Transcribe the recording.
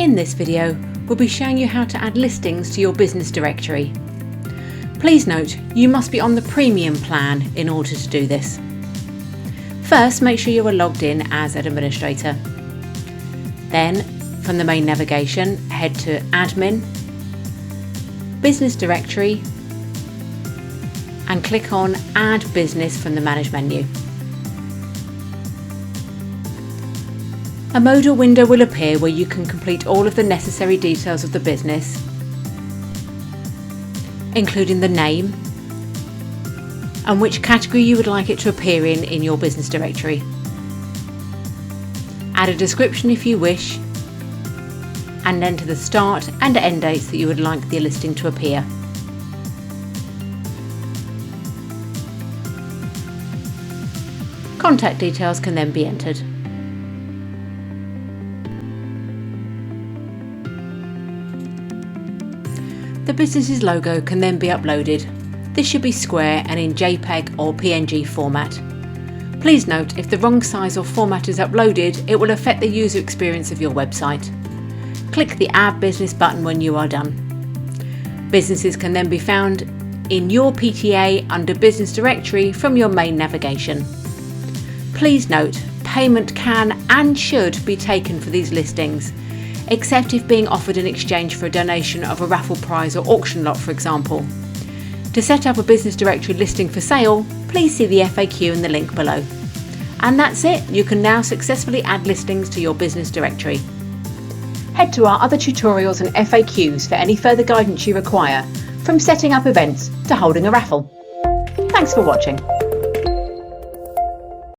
In this video, we'll be showing you how to add listings to your business directory. Please note, you must be on the premium plan in order to do this. First, make sure you are logged in as an administrator. Then, from the main navigation, head to Admin, Business Directory, and click on Add Business from the Manage menu. A modal window will appear where you can complete all of the necessary details of the business, including the name and which category you would like it to appear in your business directory. Add a description if you wish, and enter the start and end dates that you would like the listing to appear. Contact details can then be entered. The business's logo can then be uploaded. This should be square and in JPEG or PNG format. Please note, if the wrong size or format is uploaded, it will affect the user experience of your website. Click the Add Business button when you are done. Businesses can then be found in your PTA under Business Directory from your main navigation. Please note, payment can and should be taken for these listings, except if being offered in exchange for a donation of a raffle prize or auction lot, for example. To set up a business directory listing for sale, please see the FAQ in the link below. And that's it, you can now successfully add listings to your business directory. Head to our other tutorials and FAQs for any further guidance you require, from setting up events to holding a raffle. Thanks for watching.